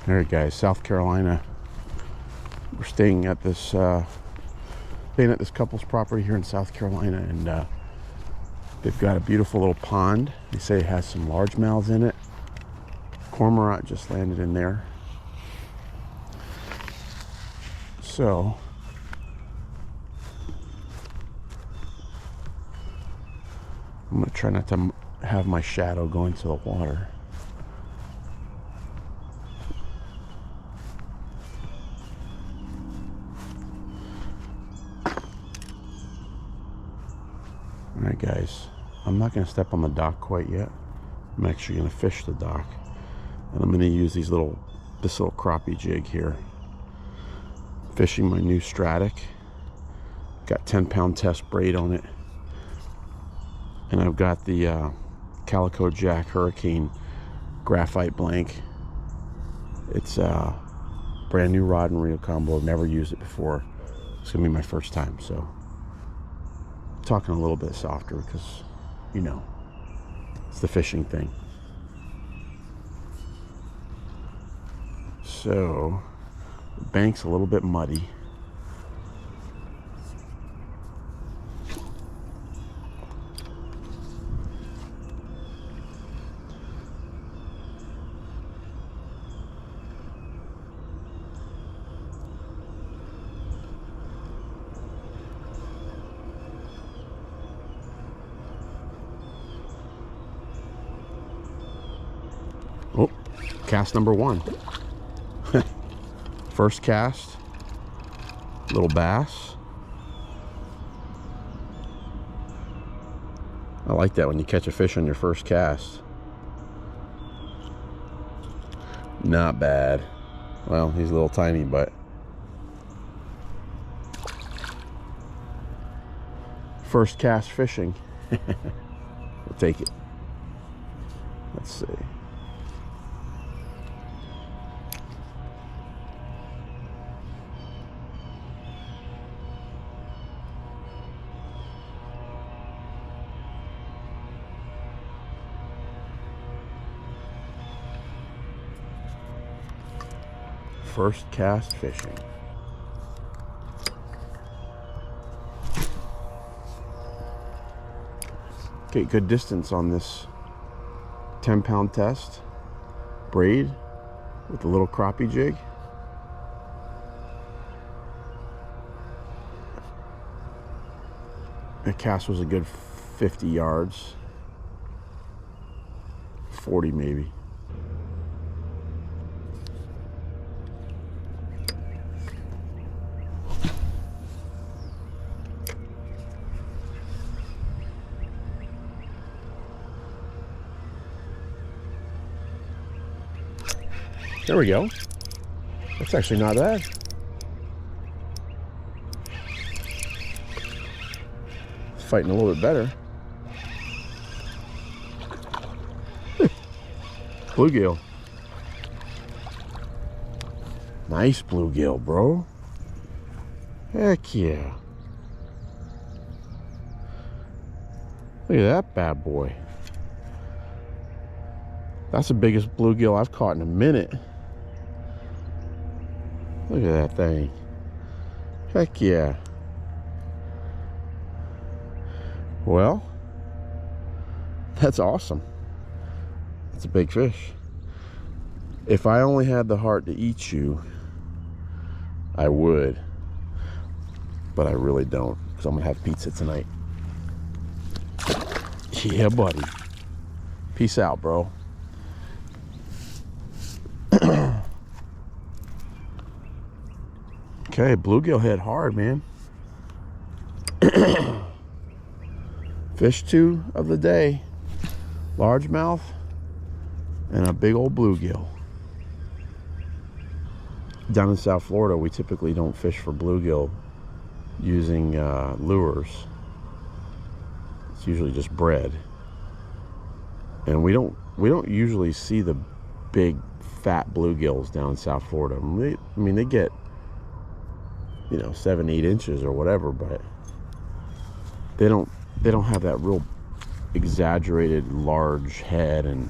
All right, guys, South Carolina. We're staying at this couple's property here in South Carolina, and they've got a beautiful little pond. They say it has some largemouths in it. Cormorant just landed in there. So I'm gonna try not to have my shadow go into the water. All right, guys, I'm not gonna step on the dock quite yet. I'm actually gonna fish the dock, and I'm gonna use this little crappie jig here. Fishing my new Stratic. Got 10-pound test braid on it, and I've got the Calico Jack Hurricane graphite blank. It's a brand new rod and reel combo. I've never used it before. It's gonna be my first time, so I'm talking a little bit softer because, you know, it's the fishing thing. So the bank's a little bit muddy. Oh, cast number one. First cast, little bass. I like that when you catch a fish on your first cast. Not bad. Well, he's a little tiny, but first cast fishing. We'll take it. Let's see. First cast fishing. Okay, good distance on this 10-pound test braid with the little crappie jig. The cast was a good 50 yards, 40 maybe. There we go. That's actually not bad. It's fighting a little bit better. Bluegill. Nice bluegill, bro. Heck yeah. Look at that bad boy. That's the biggest bluegill I've caught in a minute. Look at that thing. Heck yeah. Well, that's awesome. That's a big fish. If I only had the heart to eat you, I would. But I really don't, because I'm gonna have pizza tonight. Yeah, buddy. Peace out, bro. Okay, bluegill hit hard, man. Fish two of the day. Largemouth and a big old bluegill. Down in South Florida, we typically don't fish for bluegill using lures. It's usually just bred. And we don't usually see the big fat bluegills down in South Florida. I mean, they get, you know, 7-8 inches or whatever, but they don't have that real exaggerated large head and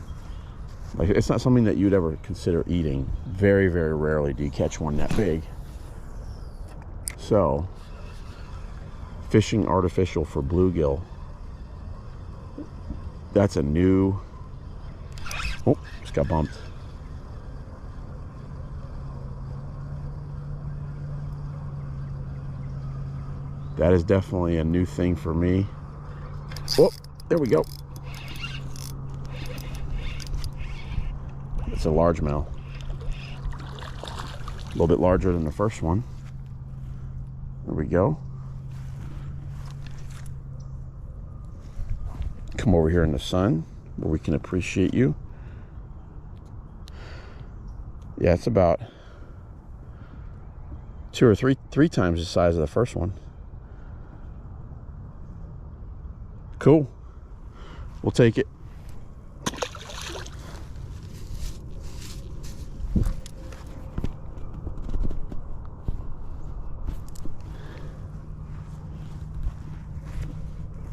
Like, it's not something that you'd ever consider eating. Very, very rarely do you catch one that big. So, fishing artificial for bluegill. That's a new... Oh, just got bumped. That is definitely a new thing for me. Oh, there we go. It's a largemouth. A little bit larger than the first one. There we go. Come over here in the sun where we can appreciate you. Yeah, it's about two or three times the size of the first one. Cool. We'll take it.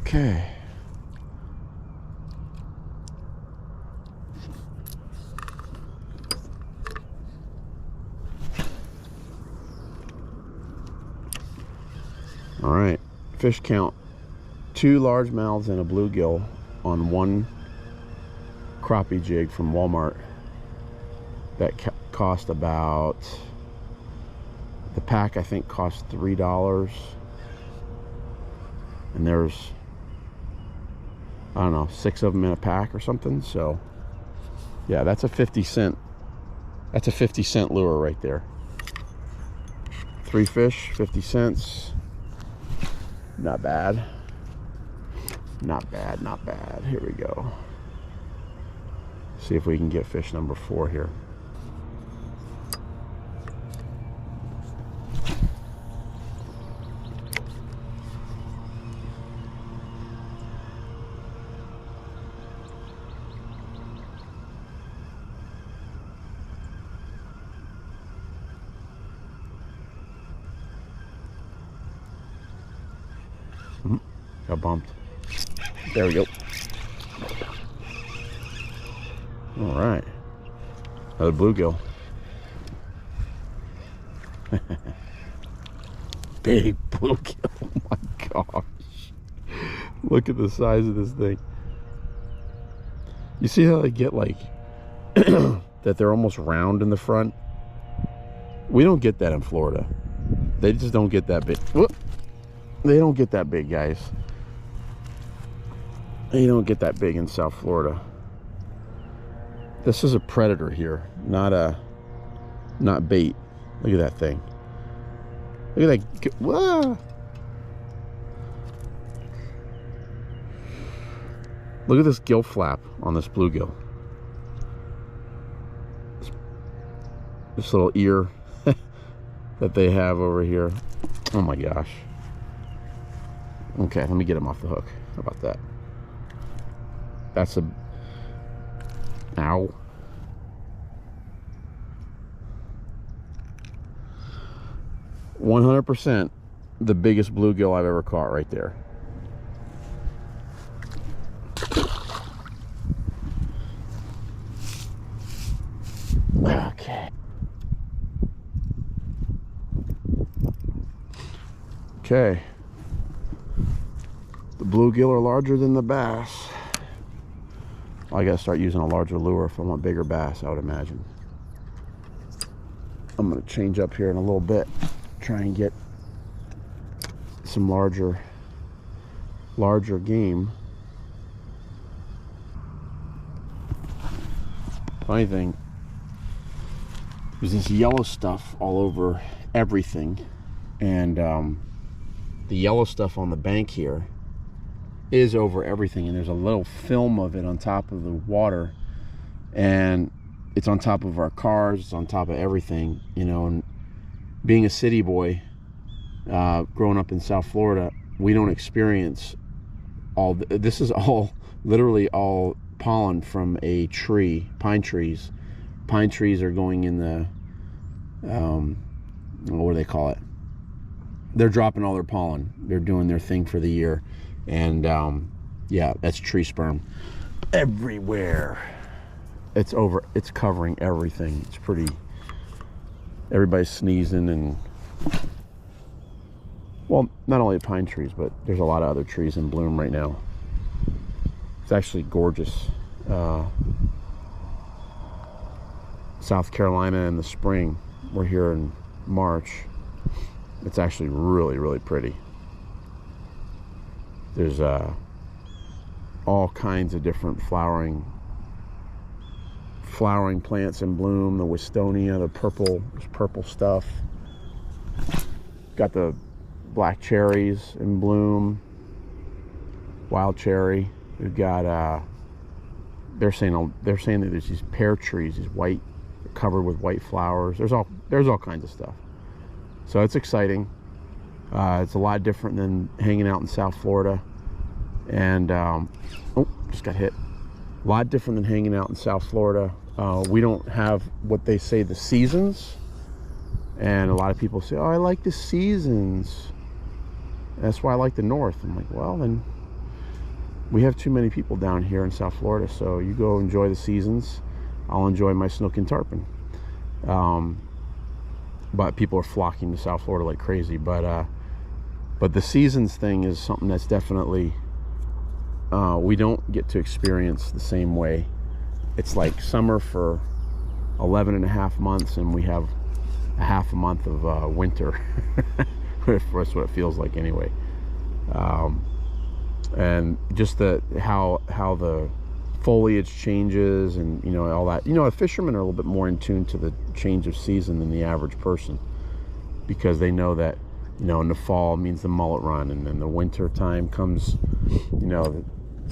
Okay. All right, fish count. 2 largemouths and a bluegill on one crappie jig from Walmart. That cost about, the pack I think cost $3. And there's, I don't know, 6 of them in a pack or something. So yeah, that's a 50-cent, that's a 50-cent lure right there. 3 fish, 50 cents. Not bad. Not bad, not bad. Here we go. See if we can get fish number 4 here. Got bumped. There we go. All right. Another bluegill. Big bluegill. Oh my gosh. Look at the size of this thing. You see how they get like that they're almost round in the front? We don't get that in Florida. They just don't get that big. Whoop. They don't get that big, guys. They don't get that big in South Florida. This is a predator here, not bait. Look at that thing. Look at that. Whoa. Look at this gill flap on this bluegill. This little ear that they have over here. Oh my gosh. Okay, let me get him off the hook. How about that? That's a... Ow. %, the biggest bluegill I've ever caught right there. Okay. Okay. The bluegill are larger than the bass. I gotta start using a larger lure if I want bigger bass, I would imagine. I'm gonna change up here in a little bit, try and get some larger game. Funny thing, there's this yellow stuff all over everything, and the yellow stuff on the bank here is over everything, and there's a little film of it on top of the water, and it's on top of our cars, it's on top of everything, you know. And being a city boy, growing up in South Florida, we don't experience all this is all literally all pollen from a tree. Pine trees are going in the what do they call it, they're dropping all their pollen, they're doing their thing for the year. And yeah, that's tree sperm everywhere. it's covering everything. It's pretty, everybody's sneezing, and well, not only pine trees, but there's a lot of other trees in bloom right now. It's actually gorgeous. South Carolina in the spring, we're here in March. It's actually really, really pretty. There's all kinds of different flowering plants in bloom. The wistonia, the purple stuff. Got the black cherries in bloom, wild cherry. We've got they're saying that there's these pear trees, these white, covered with white flowers. There's all kinds of stuff. So it's exciting. It's a lot different than hanging out in South Florida. And oh, just got hit. A lot different than hanging out in South Florida. We don't have what they say the seasons. And a lot of people say, oh, I like the seasons. That's why I like the North. I'm like, well, then we have too many people down here in South Florida. So you go enjoy the seasons. I'll enjoy my snook and tarpon. But people are flocking to South Florida like crazy. But the seasons thing is something that's definitely, we don't get to experience the same way. It's like summer for 11 and a half months, and we have a half a month of winter. That's what it feels like anyway. And just how the foliage changes, and you know, all that. You know, fishermen are a little bit more in tune to the change of season than the average person, because they know that, you know, in the fall means the mullet run, and then the winter time comes, you know, the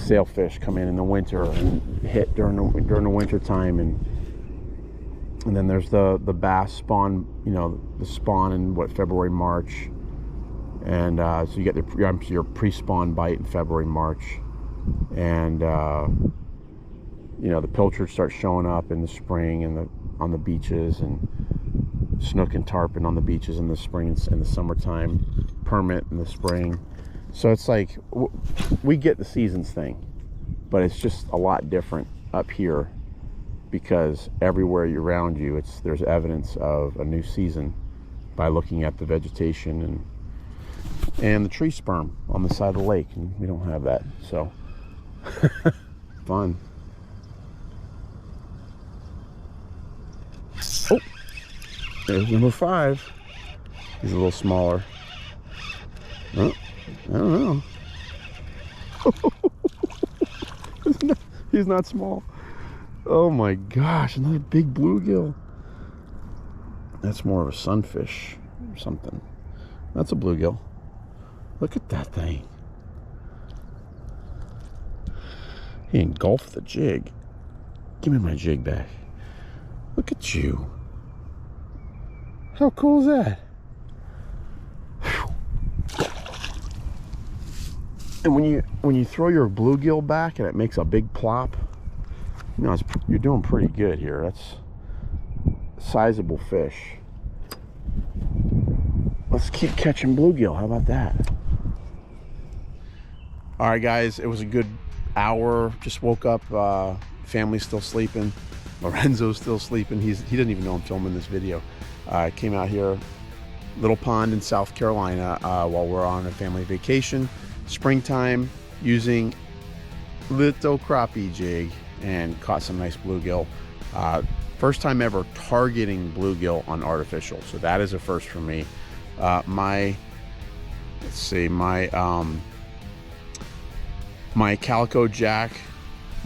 sailfish come in the winter and hit during the winter time, and then there's the bass spawn, you know, the spawn in February, March. And so you get your pre-spawn bite in February, March, and you know, the pilchards start showing up in the spring and on the beaches, and snook and tarpon on the beaches in the spring and the summertime, permit in the spring. So it's like we get the seasons thing, but it's just a lot different up here, because everywhere around you, there's evidence of a new season by looking at the vegetation and the tree sperm on the side of the lake, and we don't have that. So fun. Oh, there's number 5. He's a little smaller. Oh, I don't know. He's not small. Oh my gosh, another big bluegill. That's more of a sunfish or something. That's a bluegill. Look at that thing. He engulfed the jig. Give me my jig back. Look at you. How cool is that? Whew. And when you throw your bluegill back and it makes a big plop, you know, you're doing pretty good here. That's a sizable fish. Let's keep catching bluegill. How about that? All right, guys, it was a good hour. Just woke up. Family's still sleeping. Lorenzo's still sleeping. He doesn't even know I'm filming this video. I came out here, little pond in South Carolina, while we're on a family vacation, springtime, using little crappie jig, and caught some nice bluegill. First time ever targeting bluegill on artificial, so that is a first for me. My Calico Jack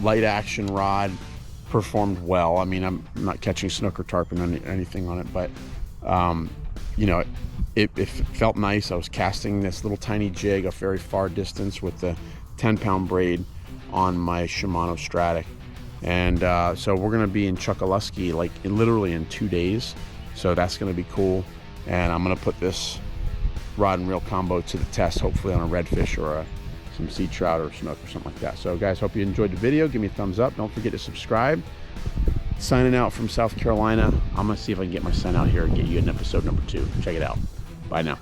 light action rod performed well. I mean, I'm not catching snook or tarpon or anything on it, but you know, it felt nice. I was casting this little tiny jig a very far distance with the 10-pound braid on my Shimano Stratic, and so we're gonna be in Chunkiest like literally in 2 days, so that's gonna be cool. And I'm gonna put this rod and reel combo to the test, hopefully on a redfish or some sea trout or snook or something like that. So guys, hope you enjoyed the video. Give me a thumbs up. Don't forget to subscribe. Signing out from South Carolina. I'm gonna see if I can get my son out here and get you in episode number 2. Check it out. Bye now.